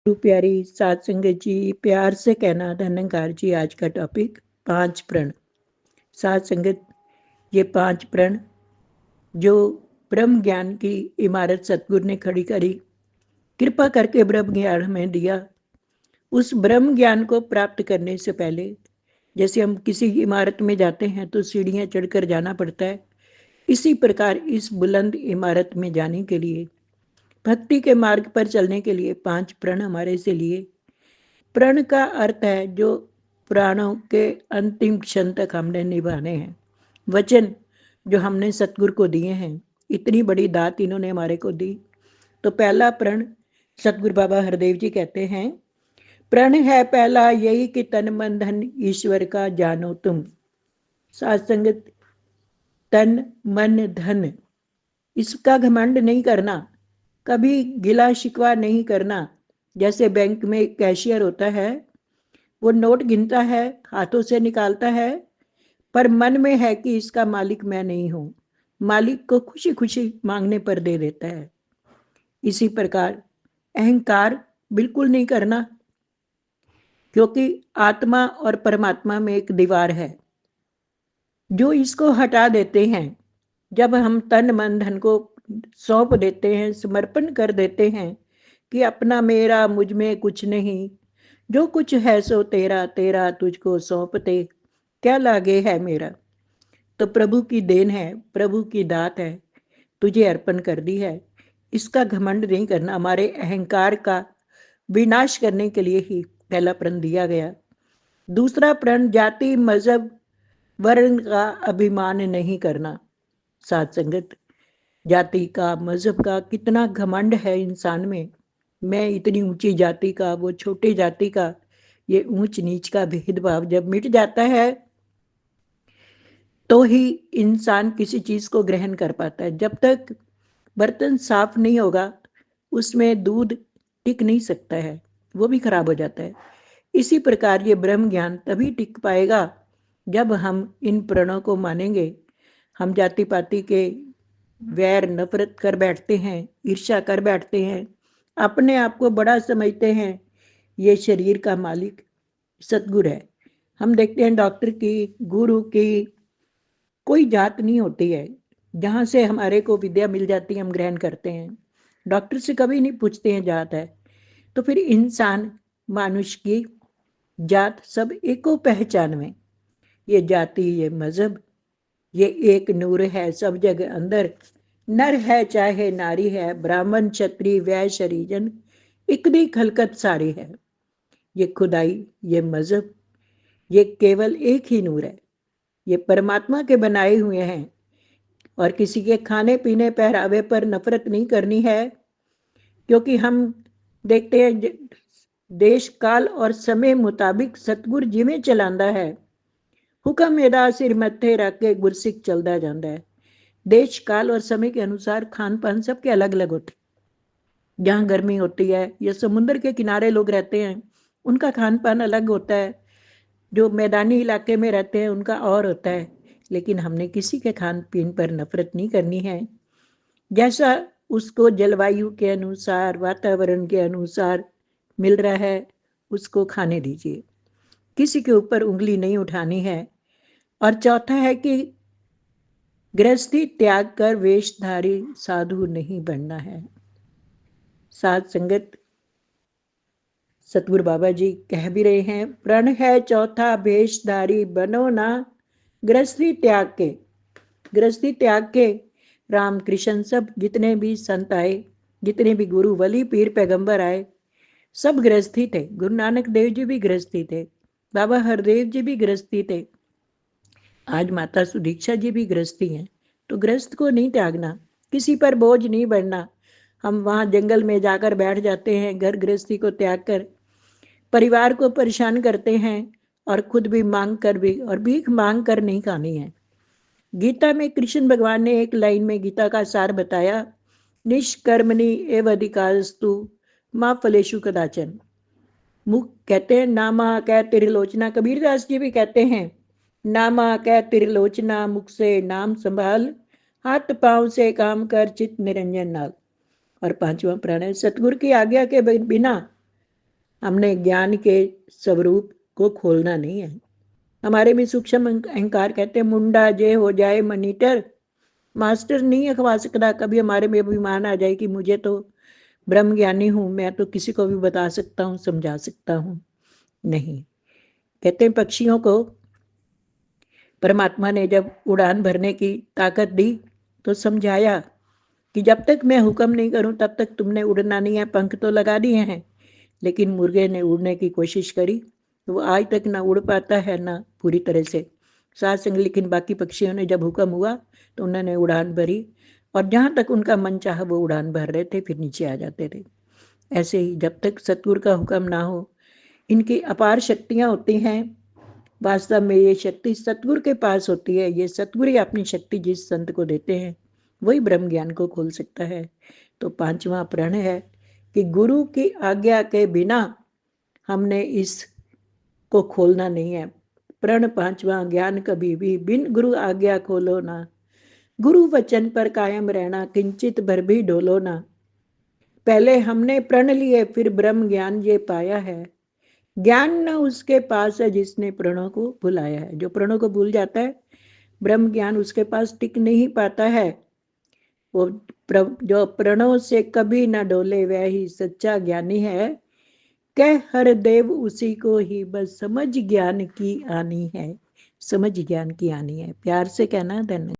गुरु प्यारी सात संगत जी, प्यार से कहना धनंकार जी। आज का टॉपिक 5 प्रण। सात संगत, ये 5 प्रण जो ब्रह्म ज्ञान की इमारत सतगुरु ने खड़ी करी, कृपा करके ब्रह्म ज्ञान हमें दिया। उस ब्रह्म ज्ञान को प्राप्त करने से पहले, जैसे हम किसी इमारत में जाते हैं तो सीढ़ियां चढ़कर जाना पड़ता है, इसी प्रकार इस बुलंद इमारत में जाने के लिए, भक्ति के मार्ग पर चलने के लिए 5 प्रण हमारे से लिए। प्रण का अर्थ है जो प्राणों के अंतिम क्षण तक हमने निभाने हैं, वचन जो हमने सतगुरु को दिए हैं। इतनी बड़ी दात इन्होंने हमारे को दी। तो पहला प्रण सतगुरु बाबा हरदेव जी कहते हैं, प्रण है पहला यही कि तन मन धन ईश्वर का जानो तुम। सात संगत, तन मन धन, इसका घमंड नहीं करना, कभी गिला शिकवा नहीं करना। जैसे बैंक में कैशियर होता है, वो नोट गिनता है, हाथों से निकालता है, पर मन में है कि इसका मालिक मैं नहीं हूं। मालिक को खुशी खुशी मांगने पर दे देता है। इसी प्रकार अहंकार बिल्कुल नहीं करना, क्योंकि आत्मा और परमात्मा में एक दीवार है। जो इसको हटा देते हैं, जब हम तन मन धन को सौंप देते हैं, समर्पण कर देते हैं कि अपना मेरा मुझ में कुछ नहीं, जो कुछ है सो तेरा, तेरा तुझको सौंपते क्या लागे है मेरा। तो प्रभु की देन है, प्रभु की दात है, तुझे अर्पण कर दी है। इसका घमंड नहीं करना। हमारे अहंकार का विनाश करने के लिए ही पहला प्रण दिया गया। दूसरा प्रण जाति मजहब वर्ण का अभिमान नहीं करना। साथ संगत, जाति का मजहब का कितना घमंड है इंसान में। मैं इतनी ऊंची जाति का, वो छोटे जाति का, ये ऊंच नीच का भेदभाव जब मिट जाता है तो ही इंसान किसी चीज को ग्रहण कर पाता है। जब तक बर्तन साफ नहीं होगा, उसमें दूध टिक नहीं सकता है, वो भी खराब हो जाता है। इसी प्रकार ये ब्रह्म ज्ञान तभी टिक पाएगा जब हम इन प्रणों को मानेंगे। हम जाति पाति के वैर नफरत कर बैठते हैं, ईर्ष्या कर बैठते हैं, अपने आप को बड़ा समझते हैं। ये शरीर का मालिक सतगुरु है। हम देखते हैं डॉक्टर की, गुरु की कोई जात नहीं होती है। जहां से हमारे को विद्या मिल जाती है हम ग्रहण करते हैं। डॉक्टर से कभी नहीं पूछते हैं जात है। तो फिर इंसान मानुष की जात सब एको पहचान में। ये जाति, ये मजहब, ये एक नूर है सब जगह अंदर। नर है चाहे नारी है, ब्राह्मण क्षत्रिय वैश्य हरिजन, इकनी खलकत सारी है। ये खुदाई, ये मजहब, ये केवल एक ही नूर है। ये परमात्मा के बनाए हुए हैं। और किसी के खाने पीने पहरावे पर नफरत नहीं करनी है, क्योंकि हम देखते हैं देश काल और समय मुताबिक सतगुर जिमें चलांदा है। हुक्म एदा सिर मत्थे रख के गुरसिख चलता जाता है। देश काल और समय के अनुसार खान पान सबके अलग अलग होते। जहाँ गर्मी होती है या समुद्र के किनारे लोग रहते हैं, उनका खान पान अलग होता है। जो मैदानी इलाके में रहते हैं उनका और होता है। लेकिन हमने किसी के खान पीन पर नफरत नहीं करनी है। जैसा उसको जलवायु के अनुसार, वातावरण के अनुसार मिल रहा है, उसको खाने दीजिए। किसी के ऊपर उंगली नहीं उठानी है। और चौथा है कि गृहस्थी त्याग कर वेशधारी साधु नहीं बनना है। साध संगत, सतगुरु बाबा जी कह भी रहे हैं, प्रण है चौथा भेषधारी बनो ना गृहस्थी त्याग के। गृहस्थी त्याग के राम कृष्ण सब जितने भी संत आए, जितने भी गुरु वली पीर पैगंबर आए, सब गृहस्थी थे। गुरु नानक देव जी भी गृहस्थी थे, बाबा हरदेव जी भी गृहस्थी थे, आज माता सुदीक्षा जी भी गृहस्थी हैं। तो गृहस्थ को नहीं त्यागना, किसी पर बोझ नहीं बढ़ना। हम वहाँ जंगल में जाकर बैठ जाते हैं, घर गृहस्थी को त्याग कर परिवार को परेशान करते हैं, और खुद भी मांग कर भी, और भीख मांग कर नहीं खानी है। गीता में कृष्ण भगवान ने एक लाइन में गीता का सार बताया, निष्कर्मणि एव अधिकारस्तु माँ फलेशु कदाचन। मुख कहते हैं नामा कह त्रिलोचना, कबीरदास जी भी कहते हैं, नामा कह त्रिलोचना, मुख से नाम संभाल, हाथ पांव से काम कर चित निरंजन नाल। और पांचवा प्रण है, सतगुरु की आज्ञा के बिना हमने ज्ञान के स्वरूप को खोलना नहीं है। हमारे में सूक्ष्म अहंकार कहते हैं मुंडा जे हो जाए मनीटर, मास्टर नहीं अखवा सकता। कभी हमारे में अभिमान आ जाए कि मुझे तो ब्रह्म ज्ञानी हूँ, मैं तो किसी को भी बता सकता हूँ, समझा सकता हूँ। नहीं, कहते हैं पक्षियों को परमात्मा ने जब उड़ान भरने की ताकत दी तो समझाया कि जब तक मैं हुक्म नहीं करूं तब तक तुमने उड़ना नहीं है। पंख तो लगा दिए हैं, लेकिन मुर्गे ने उड़ने की कोशिश करी तो वो आज तक ना उड़ पाता है ना पूरी तरह से साथ संग। लेकिन बाकी पक्षियों ने जब हुक्म हुआ तो उन्होंने उड़ान भरी, और जहाँ तक उनका मन चाहा वो उड़ान भर रहे थे, फिर नीचे आ जाते थे। ऐसे ही जब तक सतगुरु का हुक्म ना हो, इनकी अपार शक्तियाँ होती हैं। वास्तव में ये शक्ति सतगुरु के पास होती है। ये सतगुरु ही अपनी शक्ति जिस संत को देते हैं वही ब्रह्म ज्ञान को खोल सकता है। तो पांचवा प्रण है कि गुरु की आज्ञा के बिना हमने इस को खोलना नहीं है। प्रण पांचवा, ज्ञान कभी भी बिन गुरु आज्ञा खोलो ना, गुरु वचन पर कायम रहना, किंचित भर भी डोलो ना। पहले हमने प्रण लिए फिर ब्रह्म ज्ञान ये पाया है। ज्ञान न उसके पास है जिसने प्रणों को भुलाया है। जो प्रणों को भूल जाता है, ब्रह्म ज्ञान उसके पास टिक नहीं पाता है। वो जो प्रणों से कभी न डोले वह ही सच्चा ज्ञानी है। कह हर देव उसी को ही, बस समझ ज्ञान की आनी है। समझ ज्ञान की आनी है। प्यार से कहना। धन्यवाद।